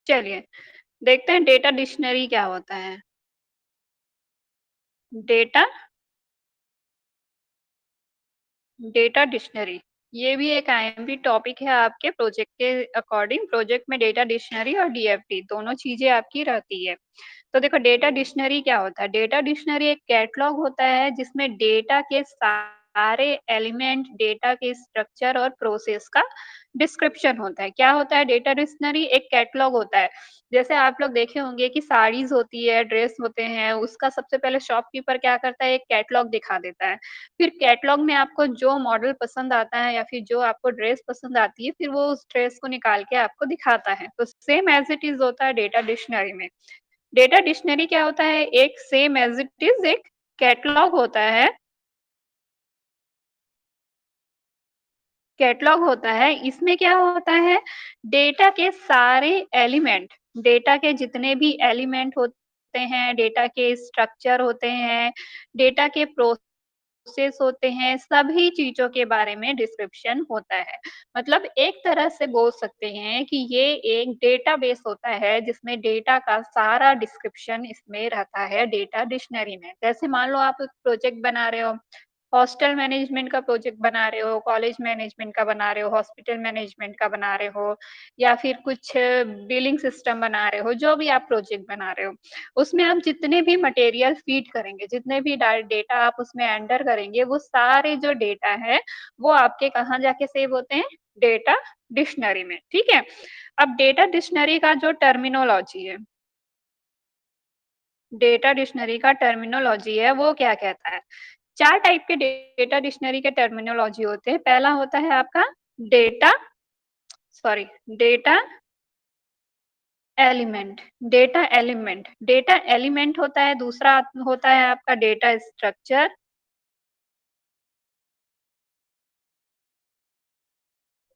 चलिए, देखते हैं डेटा डिक्शनरी क्या होता है। डेटा डेटा डिक्शनरी, ये भी एक आईएमपी टॉपिक है आपके प्रोजेक्ट के अकॉर्डिंग। प्रोजेक्ट में डेटा डिक्शनरी और डीएफटी दोनों चीज़ें आपकी रहती है। तो देखो डेटा डिक्शनरी क्या होता है? डेटा डिक्शनरी एक कैटलॉग होता है जिसमें डेटा के सारे एलिमेंट, डेटा के स्ट्रक्चर और प्रोसेस का डिस्क्रिप्शन होता है। क्या होता है डेटा डिक्शनरी? एक कैटलॉग होता है। जैसे आप लोग देखे होंगे कि साड़ीज़ होती है, ड्रेस होते हैं, उसका सबसे पहले शॉपकीपर क्या करता है, एक कैटलॉग दिखा देता है। फिर कैटलॉग में आपको जो मॉडल पसंद आता है या फिर जो आपको ड्रेस पसंद आती है, फिर वो उस ड्रेस को निकाल के आपको दिखाता है। तो सेम एज़ इट इज़ होता है डेटा डिक्शनरी में। डेटा डिक्शनरी क्या होता है? एक सेम एज़ इट इज़ एक कैटलॉग होता है। कैटलॉग होता है, इसमें क्या होता है, डेटा के सारे एलिमेंट, डेटा के जितने भी एलिमेंट होते हैं, डेटा के स्ट्रक्चर होते हैं, डेटा के प्रोसेस होते हैं, सभी चीज़ों के बारे में डिस्क्रिप्शन होता है। मतलब एक तरह से बोल सकते हैं कि ये एक डेटाबेस होता है, जिसमें डेटा का सारा डिस्क्रिप्शन इसमें रहता है डेटा डिक्शनरी में। जैसे मान लो आप एक प्रोजेक्ट बना रहे हो, हॉस्टल मैनेजमेंट का प्रोजेक्ट बना रहे हो, कॉलेज मैनेजमेंट का बना रहे हो, हॉस्पिटल मैनेजमेंट का बना रहे हो या फिर कुछ बिलिंग सिस्टम बना रहे हो, जो भी आप प्रोजेक्ट बना रहे हो, उसमें आप जितने भी मटेरियल फीड करेंगे, जितने भी डेटा आप उसमें एंटर करेंगे, वो सारे जो डेटा है, वो आपके कहाँ जाके सेव होते हैं? डेटा डिक्शनरी में, ठीक है? अब डेटा डिक्शनरी का जो टर्मिनोलॉजी है, डेटा डिक्शनरी का टर्मिनोलॉजी है, वो क्या कहता है? 4 टाइप के डेटा डिक्शनरी के टर्मिनोलॉजी होते हैं। पहला होता है आपका data sorry data element, data element, data element होता है, दूसरा होता है आपका डेटा स्ट्रक्चर,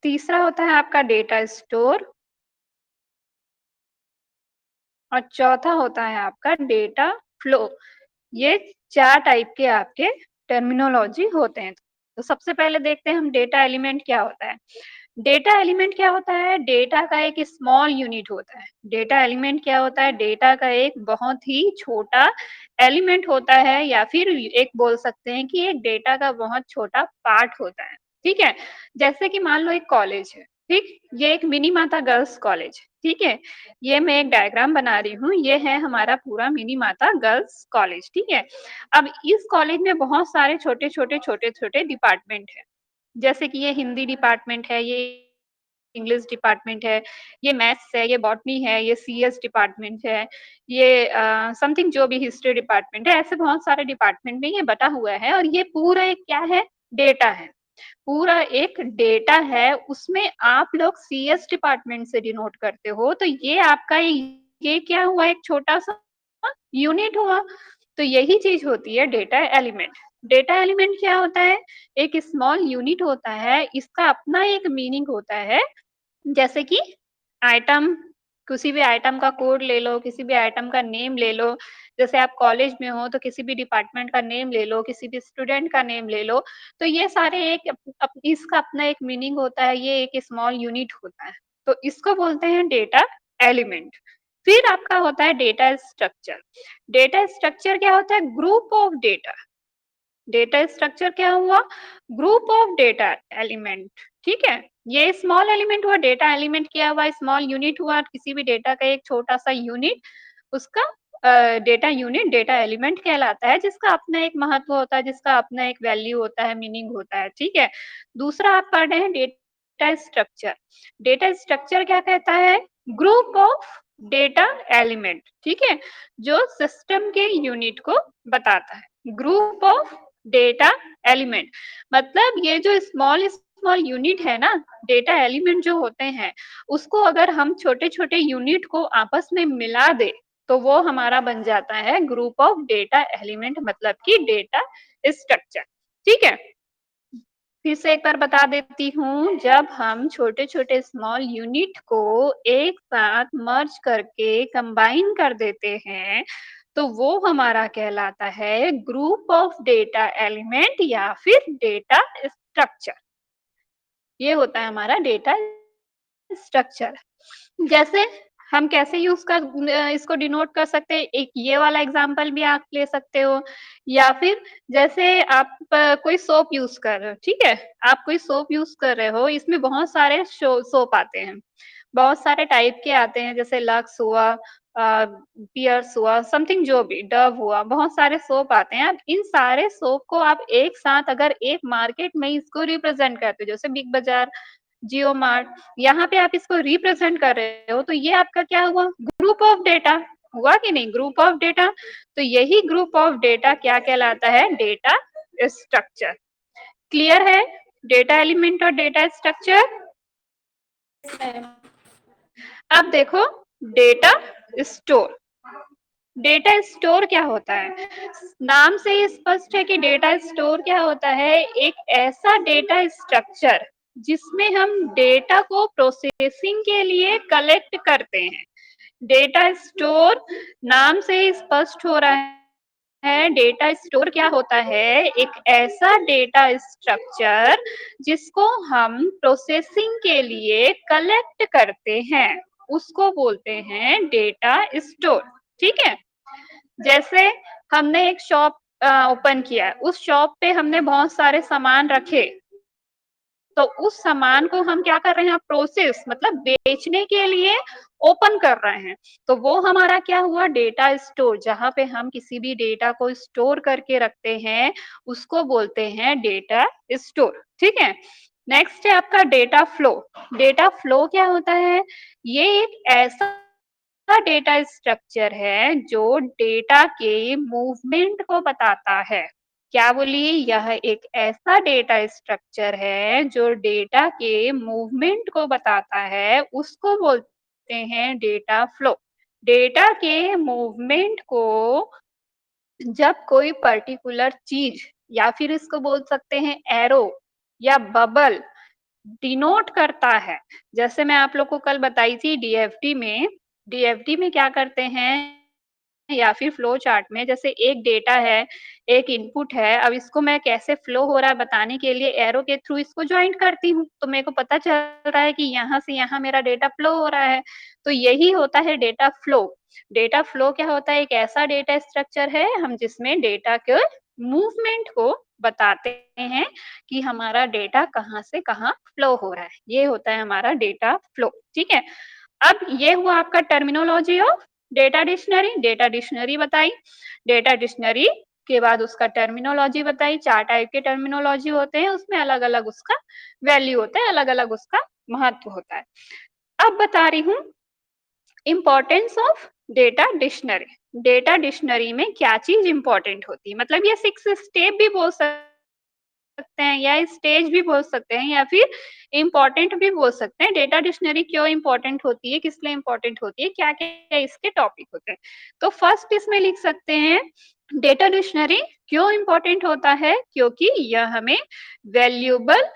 तीसरा होता है आपका डेटा स्टोर और चौथा होता है आपका डेटा फ्लो। ये 4 टाइप के आपके टर्मिनोलॉजी होते हैं। तो सबसे पहले देखते हैं हम डेटा एलिमेंट क्या होता है। डेटा एलिमेंट क्या होता है? डेटा का एक स्मॉल यूनिट होता है। डेटा एलिमेंट क्या होता है? डेटा का एक बहुत ही छोटा एलिमेंट होता है या फिर एक बोल सकते हैं कि एक डेटा का बहुत छोटा पार्ट होता है, ठीक है? जैसे कि मान लो एक कॉलेज है, ठीक? ये एक मिनी माता गर्ल्स कॉलेज, ठीक है? ये मैं एक डायग्राम बना रही हूँ, ये है हमारा पूरा मिनी माता गर्ल्स कॉलेज, ठीक है? अब इस कॉलेज में बहुत सारे छोटे-छोटे, छोटे-छोटे डिपार्टमेंट हैं। जैसे कि ये हिंदी डिपार्टमेंट है, ये इंग्लिश डिपार्टमेंट है, ये मैथ्स है, ये बॉटनी है, ये सीएस डिपार्टमेंट है, ये समथिंग जो भी हिस्ट्री डिपार्टमेंट है, ऐसे बहुत सारे डिपार्टमेंट में ये बटा हुआ है और ये पूरा एक क्या है? डेटा है। पूरा एक डेटा है, उसमें आप लोग सीएस डिपार्टमेंट से डिनोट करते हो, तो ये आपका ये क्या हुआ? एक छोटा-सा यूनिट हुआ। तो यही चीज़ होती है डेटा एलिमेंट। डेटा एलिमेंट क्या होता है? एक स्मॉल यूनिट होता है, इसका अपना एक मीनिंग होता है। जैसे कि आइटम, किसी भी आइटम का कोड ले लो, किसी भी आइटम का नेम ले लो। जैसे आप कॉलेज में हो तो किसी भी डिपार्टमेंट का नेम ले लो, किसी भी स्टूडेंट का नेम ले लो। तो ये सारे एक इसका अपना एक मीनिंग होता है, ये एक स्मॉल यूनिट होता है। तो इसको बोलते हैं डेटा एलिमेंट। फिर आपका होता है डेटा स्ट्रक्चर। डेटा स्ट्रक्चर क्या होता है? Group of data. Data structure क्या हुआ? ग्रुप ऑफ डेटा एलिमेंट, ठीक है? ये स्मॉल एलिमेंट हुआ, डेटा एलिमेंट क्या हुआ? स्मॉल यूनिट हुआ, किसी भी डेटा का एक छोटा-सा यूनिट, उसका डेटा यूनिट डेटा एलिमेंट कहलाता है, जिसका अपना एक महत्व होता है, जिसका अपना एक वैल्यू होता है, मीनिंग होता है, ठीक है? दूसरा आप पढ़ रहे हैं डेटा स्ट्रक्चर। डेटा स्ट्रक्चर क्या कहता है? ग्रुप ऑफ डेटा एलिमेंट, ठीक है? जो सिस्टम के यूनिट को बताता है। ग्रुप ऑफ डेटा एलिमेंट, मतलब ये जो स्मॉल स्मॉल यूनिट है ना, डेटा एलिमेंट जो होते हैं, उसको अगर हम छोटे-छोटे यूनिट को आपस में मिला दें, तो वो हमारा बन जाता है ग्रुप ऑफ डेटा एलिमेंट, मतलब कि डेटा स्ट्रक्चर, ठीक है? फिर से एक बार बता देती हूँ, जब हम छोटे-छोटे स्मॉल यूनिट को एक साथ मर्ज करके कंबाइन कर देते हैं, तो वो हमारा कहलाता है ग्रुप ऑफ डेटा एलिमेंट या फिर डेटा स्ट्रक्चर। ये होता है हमारा डेटा स्ट्रक्चर। जैसे हम कैसे इसको डिनोट कर सकते हैं, एक ये वाला एग्ज़ाम्पल भी आप ले सकते हो या फिर जैसे आप कोई सोप यूज़ कर रहे हो, ठीक है? आप कोई सोप यूज़ कर रहे हो, इसमें बहुत सारे सोप आते हैं, बहुत सारे टाइप के आते हैं जैसे लक्स हुआ पियर्स हुआ, समथिंग जो भी, डव हुआ, बहुत सारे सोप आते हैं। अब इन सारे सोप को आप एक साथ अगर एक मार्केट में इसको रिप्रेज़ेंट करते हो, जैसे बिग बाज़ार, जियो मार्ट, यहाँ पे आप इसको रिप्रेजेंट कर रहे हो तो ये आपका क्या हुआ ग्रुप ऑफ डेटा हुआ कि नहीं ग्रुप ऑफ डेटा। तो यही ग्रुप ऑफ डेटा क्या कहलाता है डेटा स्ट्रक्चर। क्लियर है डेटा एलिमेंट और डेटा स्ट्रक्चर। अब देखो डेटा स्टोर। डेटा स्टोर क्या होता है नाम से ही स्पष्ट है कि डेटा स्टोर क्या होता है एक ऐसा डेटा स्ट्रक्चर जिसमें हम डेटा को प्रोसेसिंग के लिए कलेक्ट करते हैं। डेटा स्टोर नाम से ही स्पष्ट हो रहा है डेटा स्टोर क्या होता है एक ऐसा डेटा स्ट्रक्चर जिसको हम प्रोसेसिंग के लिए कलेक्ट करते हैं उसको बोलते हैं डेटा स्टोर। ठीक है जैसे हमने एक शॉप ओपन किया उस शॉप पे हमने बहुत सारे सामान रखे तो उस सामान को हम क्या कर रहे हैं प्रोसेस मतलब बेचने के लिए ओपन कर रहे हैं तो वो हमारा क्या हुआ डेटा स्टोर जहां पे हम किसी भी डेटा को स्टोर करके रखते हैं उसको बोलते हैं डेटा स्टोर। ठीक है नेक्स्ट है आपका डेटा फ्लो। डेटा फ्लो क्या होता है ये एक ऐसा डेटा स्ट्रक्चर है जो डेटा के मूवमेंट को बताता है। क्या बोलिए यह एक ऐसा डेटा स्ट्रक्चर है जो डेटा के मूवमेंट को बताता है उसको बोलते हैं डेटा फ्लो। डेटा के मूवमेंट को जब कोई पर्टिकुलर चीज या फिर इसको बोल सकते हैं एरो या बबल डिनोट करता है जैसे मैं आप लोग को कल बताई थी डीएफटी में क्या करते हैं या फिर फ्लो चार्ट में जैसे एक डेटा है, एक इनपुट है, अब इसको मैं कैसे फ्लो हो रहा है बताने के लिए एरो के थ्रू इसको जॉइंट करती हूँ, तो मेरे को पता चल रहा है कि यहाँ से यहाँ मेरा डेटा फ्लो हो रहा है। तो यही होता है डेटा फ्लो। डेटा फ्लो क्या होता है? एक ऐसा डेटा स्ट्रक्चर है हम जिसमें डेटा के मूवमेंट को बताते हैं कि हमारा डेटा कहाँ से कहाँ फ्लो हो रहा है। ये होता है हमारा डेटा फ्लो। ठीक है? अब ये हुआ आपका terminology of data dictionary. Data dictionary बताई, डेटा डिक्शनरी के बाद उसका टर्मिनोलॉजी बताई। 4 टाइप के टर्मिनोलॉजी होते हैं, उसमें अलग-अलग उसका वैल्यू होता है, अलग-अलग उसका महत्व होता है। अब बता रही हूँ importance of data dictionary. Data dictionary में क्या चीज इंपॉर्टेंट होती है मतलब ये 6 स्टेप भी बोल सकते हैं या स्टेज भी बोल सकते हैं या फिर इम्पोर्टेंट भी बोल सकते हैं। डेटा डिक्शनरी क्यों इम्पोर्टेंट होती है, किस लिए इम्पोर्टेंट होती है, क्या-क्या इसके टॉपिक होते हैं। तो फर्स्ट इसमें लिख सकते हैं डेटा डिक्शनरी क्यों इम्पोर्टेंट होता है क्योंकि यह हमें वैल्यूएबल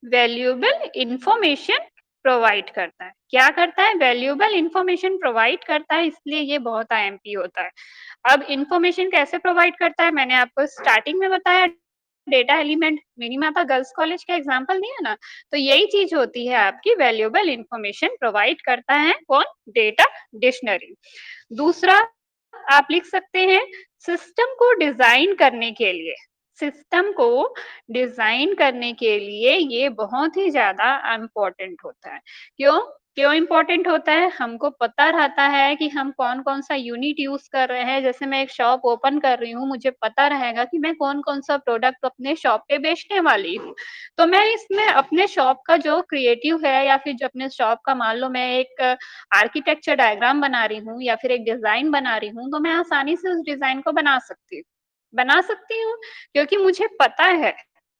वैल्यूएबल इंफॉर्मेशन प्रोवाइड करता है। क्या करता है? वैल्यूएबल इंफॉर्मेशन प्रोवाइड करता है इसलिए ये बहुत आईएमपी होता है। अब इंफॉर्मेशन कैसे प्रोवाइड करता है मैंने आपको स्टार्टिंग में बताया डेटा एलिमेंट मेरी माता गर्ल्स कॉलेज का एग्जांपल दिया ना तो यही चीज होती है आपकी वैल्यूएबल इंफॉर्मेशन प्रोवाइड करता है कौन डेटा डिक्शनरी। दूसरा आप लिख सकते हैं सिस्टम को डिजाइन करने के लिए। सिस्टम को डिजाइन करने के लिए ये बहुत ही ज्यादा इम्पोर्टेंट होता है। क्यों क्यों इम्पोर्टेंट होता है? हमको पता रहता है कि हम कौन कौन सा यूनिट यूज कर रहे हैं। जैसे मैं एक शॉप ओपन कर रही हूँ मुझे पता रहेगा कि मैं कौन कौन सा प्रोडक्ट अपने शॉप पे बेचने वाली हूँ। तो मैं इसमें अपने शॉप का जो क्रिएटिव है या फिर जो अपने शॉप का मान लो मैं एक आर्किटेक्चर डायग्राम बना रही हूँ या फिर एक डिजाइन बना रही हूँ तो मैं आसानी से उस डिजाइन को बना सकती हूँ क्योंकि मुझे पता है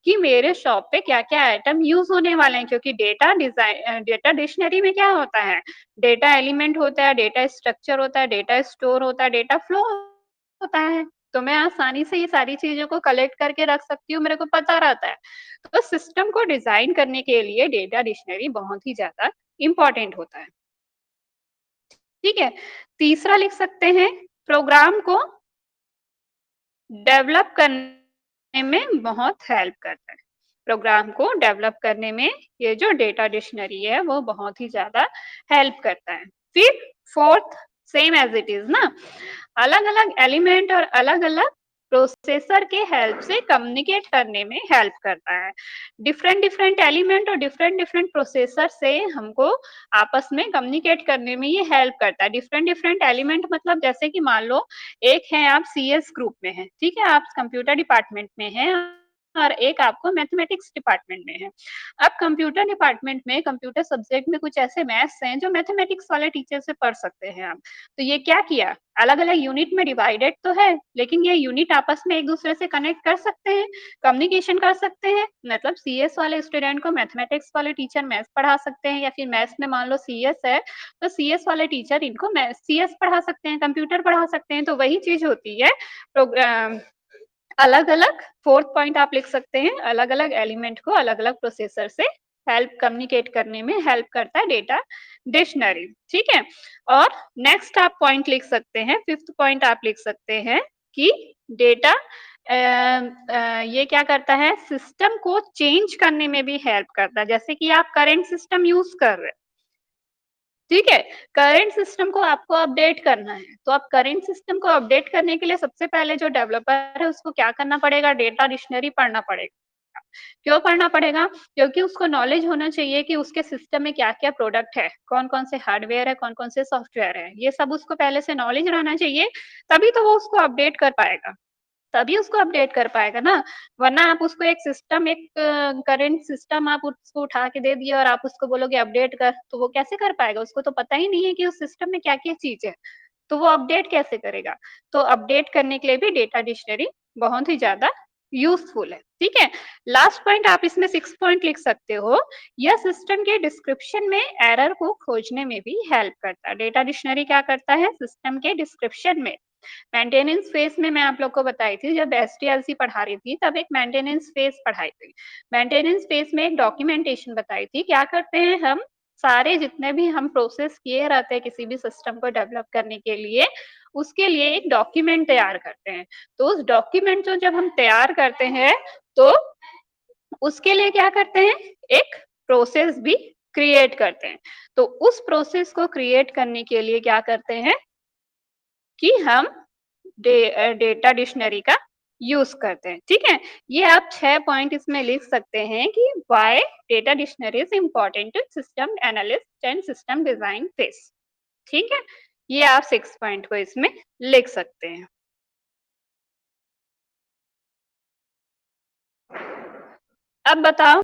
कि मेरे शॉप पे क्या-क्या आइटम यूज होने वाले हैं क्योंकि डेटा डिक्शनरी में क्या होता है डेटा एलिमेंट होता है, डेटा स्ट्रक्चर होता है, डेटा स्टोर होता है, डेटा फ्लो होता है। तो मैं आसानी से ये सारी चीजों को कलेक्ट करके रख सकती हूँ, मेरे को पता रहता है। तो सिस्टम को डिजाइन करने के लिए डेटा डिक्शनरी बहुत ही ज्यादा इम्पोर्टेंट होता है। ठीक है तीसरा लिख सकते हैं प्रोग्राम को डेवलप करने में बहुत हेल्प करता है। प्रोग्राम को डेवलप करने में ये जो डेटा डिक्शनरी है वो बहुत ही ज्यादा हेल्प करता है। फिर fourth, same as it is ना, अलग अलग एलिमेंट और अलग अलग प्रोसेसर के हेल्प से कम्युनिकेट करने में हेल्प करता है। डिफरेंट डिफरेंट एलिमेंट और डिफरेंट डिफरेंट प्रोसेसर से हमको आपस में कम्युनिकेट करने में ये हेल्प करता है। डिफरेंट डिफरेंट एलिमेंट मतलब जैसे कि मान लो एक है आप सीएस ग्रुप में है, ठीक है, आप कंप्यूटर डिपार्टमेंट में है और एक आपको मैथमेटिक्स डिपार्टमेंट में है। अब कंप्यूटर डिपार्टमेंट में कंप्यूटर सब्जेक्ट में कुछ ऐसे मैथ्स हैं जो मैथमेटिक्स वाले टीचर से पढ़ सकते हैं आप। तो ये क्या किया, अलग अलग यूनिट में डिवाइडेड तो है, लेकिन ये यूनिट आपस में एक दूसरे से कनेक्ट कर सकते हैं, कम्युनिकेशन कर सकते हैं। मतलब सीएस वाले स्टूडेंट को मैथमेटिक्स वाले टीचर मैथ्स पढ़ा सकते हैं, या फिर मैथ्स में मान लो सीएस है तो सीएस वाले टीचर इनको सीएस पढ़ा सकते हैं, कंप्यूटर पढ़ा सकते हैं। तो वही चीज होती है प्रोग्राम, अलग अलग फोर्थ पॉइंट आप लिख सकते हैं, अलग अलग एलिमेंट को अलग अलग प्रोसेसर से हेल्प कम्युनिकेट करने में हेल्प करता है डेटा डिक्शनरी, ठीक है। और नेक्स्ट आप पॉइंट लिख सकते हैं, फिफ्थ पॉइंट आप लिख सकते हैं कि डेटा ये क्या करता है, सिस्टम को चेंज करने में भी हेल्प करता है। जैसे कि आप करेंट सिस्टम यूज कर रहे हैं, ठीक है, करंट सिस्टम को आपको अपडेट करना है, तो आप करंट सिस्टम को अपडेट करने के लिए सबसे पहले जो डेवलपर है उसको क्या करना पड़ेगा, डेटा डिक्शनरी पढ़ना पड़ेगा। क्यों पढ़ना पड़ेगा, क्योंकि उसको नॉलेज होना चाहिए कि उसके सिस्टम में क्या क्या प्रोडक्ट है, कौन कौन से हार्डवेयर है, कौन कौन से सॉफ्टवेयर है, ये सब उसको पहले से नॉलेज रहना चाहिए, तभी तो वो उसको अपडेट कर पाएगा, तभी उसको अपडेट कर पाएगा ना। वरना आप उसको एक सिस्टम, एक करंट सिस्टम आप उसको उठा के दे दिए और आप उसको बोलोगे अपडेट कर, तो वो कैसे कर पाएगा, उसको तो पता ही नहीं है कि उस सिस्टम में क्या क्या चीज है, तो वो अपडेट कैसे करेगा। तो अपडेट करने के लिए भी डेटा डिक्शनरी बहुत ही ज्यादा यूजफुल है, ठीक है। लास्ट पॉइंट आप इसमें सिक्स पॉइंट लिख सकते हो, यह सिस्टम के डिस्क्रिप्शन में एरर को खोजने में भी हेल्प करता है। डेटा डिक्शनरी क्या करता है, सिस्टम के डिस्क्रिप्शन में, मेंटेनेंस फेज में मैं आप लोग को बताई थी, जब एसटीएलसी पढ़ा रही थी तब एक मेंटेनेंस फेज पढ़ाई थी। मेंटेनेंस फेज में एक डॉक्यूमेंटेशन बताई थी, क्या करते हैं हम, सारे जितने भी हम प्रोसेस किए रहते हैं किसी भी सिस्टम को डेवलप करने के लिए, उसके लिए एक डॉक्यूमेंट तैयार करते हैं। तो उस डॉक्यूमेंट को जब हम तैयार करते हैं तो उसके लिए क्या करते हैं, एक प्रोसेस भी क्रिएट करते हैं। तो उस प्रोसेस को क्रिएट करने के लिए क्या करते हैं कि हम डेटा डिक्शनरी का यूज करते हैं, ठीक है। ये आप 6 पॉइंट इसमें लिख सकते हैं कि why data dictionary is important to system analyst and system design phase, ठीक है। ये आप 6 पॉइंट को इसमें लिख सकते हैं। अब बताओ